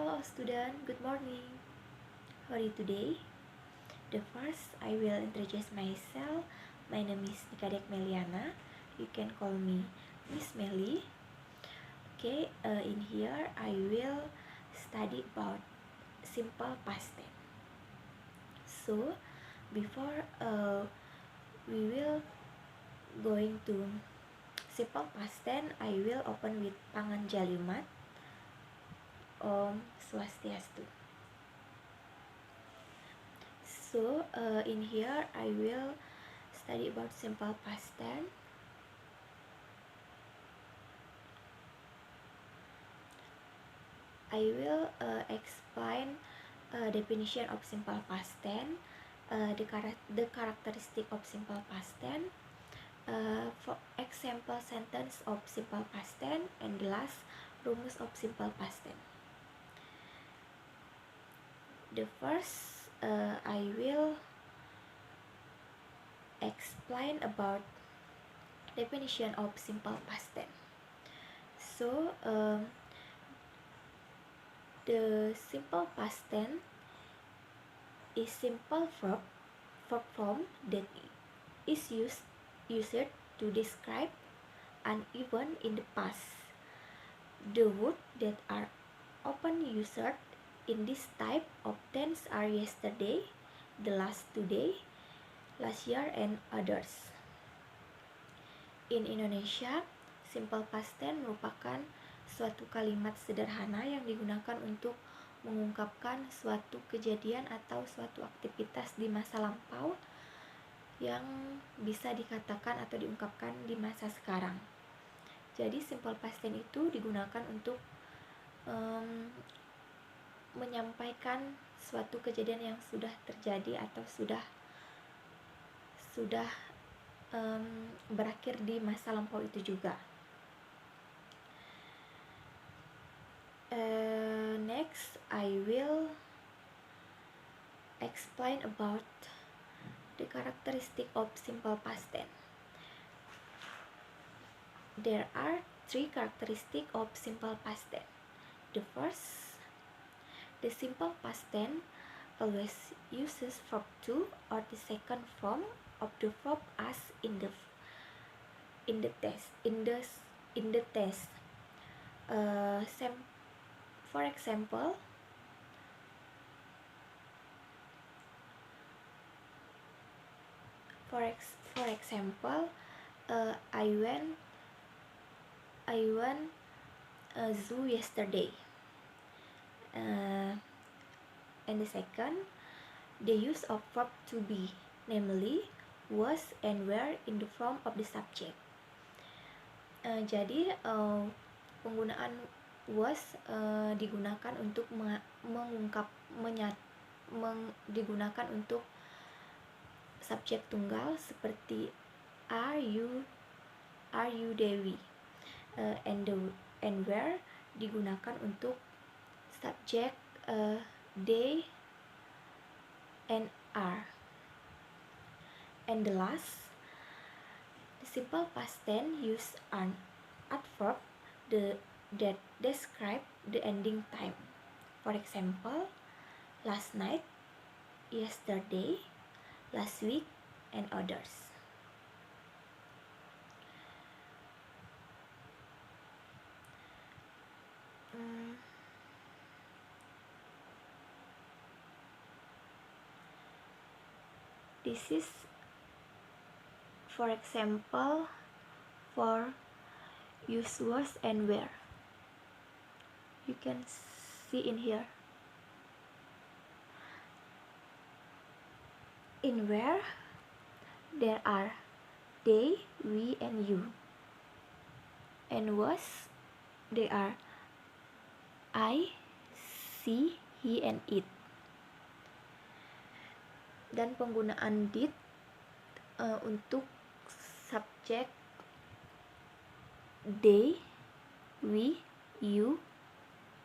Hello student, good morning. How are you today? The first, I will introduce myself. My name is Nikadek Meliana. You can call me Miss Meli. Okay, in here I will study about simple past tense. So, before we will going to simple past tense, I will open with Panganjalimat Om Swastiastu. So in here I will study about simple past tense. I will explain definition of simple past tense, the characteristic of simple past tense, for example sentence of simple past tense, and the last rumus of simple past tense. The first, I will explain about definition of simple past tense. So the simple past tense is simple verb form that is used to describe an event in the past. The words that are often used in this type of tense are yesterday, the last today, last year, and others. In Indonesia, simple past tense merupakan suatu kalimat sederhana yang digunakan untuk mengungkapkan suatu kejadian atau suatu aktivitas di masa lampau yang bisa dikatakan atau diungkapkan di masa sekarang. Jadi simple past tense itu digunakan untuk menyampaikan suatu kejadian yang sudah terjadi atau sudah berakhir di masa lampau itu juga. Next, I will explain about the characteristic of simple past tense. There are three characteristics of simple past tense. The first, the simple past tense always uses verb to or the second form of the verb as in the test. For example, I went zoo yesterday. And the second, the use of verb to be, namely was and were in the form of the subject. Jadi penggunaan was digunakan untuk digunakan untuk subjek tunggal seperti are you Dewi, and where digunakan untuk subjek they and are. And the last, the simple past tense use an adverb that describe the ending time. For example, last night, yesterday, last week, and others. This is, for example, for use was and were. You can see in here. In where there are they, we, and you. And was there are I, she, he, and it. Dan penggunaan did untuk subjek they, we, you,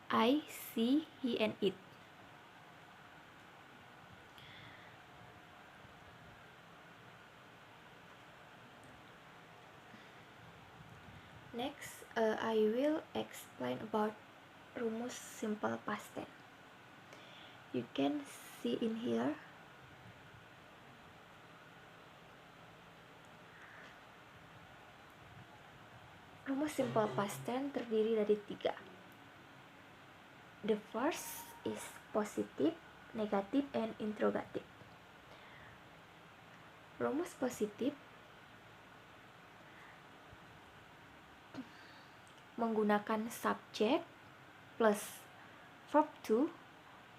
I, she, he, and it. Next, I will explain about rumus simple past tense. You can see in here. Rumus simple past tense terdiri dari 3. The first is positive, negative, and interrogative. Rumus positif menggunakan subject plus verb to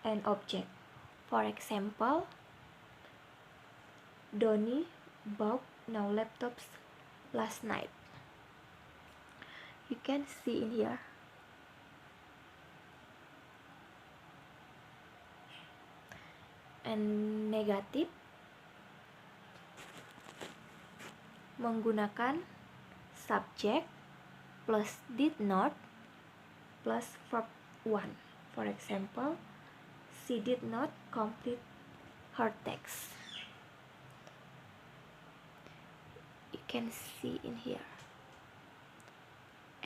and object. For example, Donnie bought new laptops last night. You can see in here. And negative menggunakan subject plus did not plus verb 1. For example, she did not complete her text. You can see in here.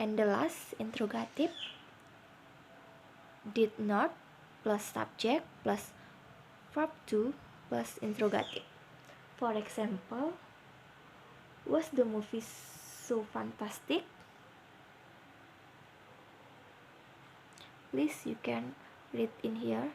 And the last, interrogative, did not plus subject plus verb 2 plus interrogative. For example, was the movie so fantastic? Please, you can read in here.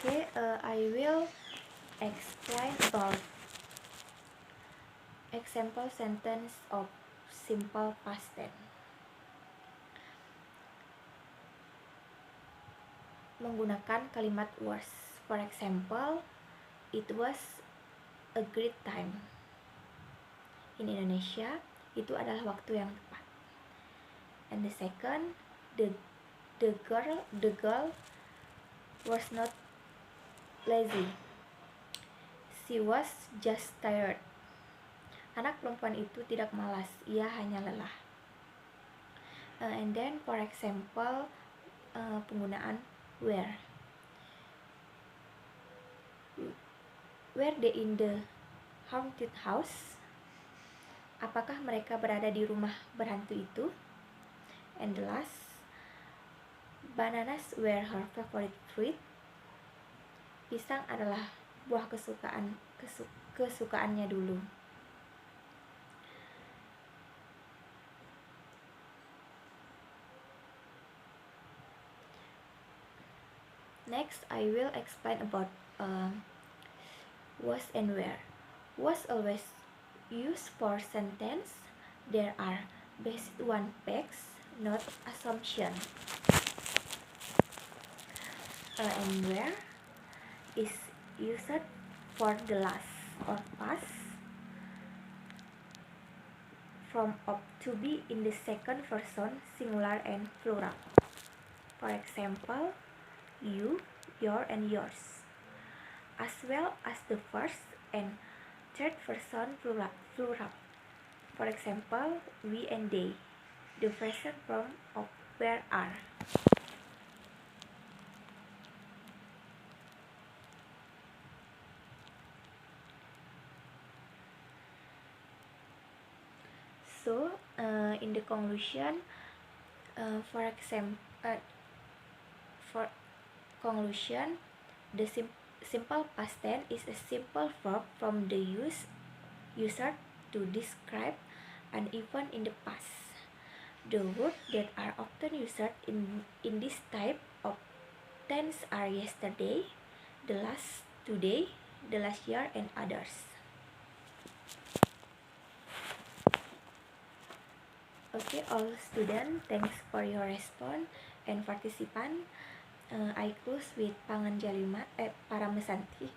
Okay, I will explain about example sentence of simple past tense. Menggunakan kalimat was. For example, it was a great time. In Indonesia, itu adalah waktu yang tepat. And the second, the girl was not lazy. She was just tired. Anak perempuan itu tidak malas, ia hanya lelah. And then for example, penggunaan where. Were they in the haunted house? Apakah mereka berada di rumah berhantu itu? And the last, bananas were her favorite fruit. Pisang adalah buah kesukaannya dulu. Next, I will explain about was and where. Was always used for sentence. There are based on facts, not assumption. And where is used for the last or past form of to be in the second person singular and plural. For example, you, your, and yours, as well as the first and third person plural. For example, we and they, the present form of where are. So, in the conclusion, for conclusion, the simple past tense is a simple verb from the user to describe an event in the past. The words that are often used in this type of tense are yesterday, the last today, the last year, and others. Okay, all students, thanks for your response and participant. I close with Pangan Jalima Paramesanti.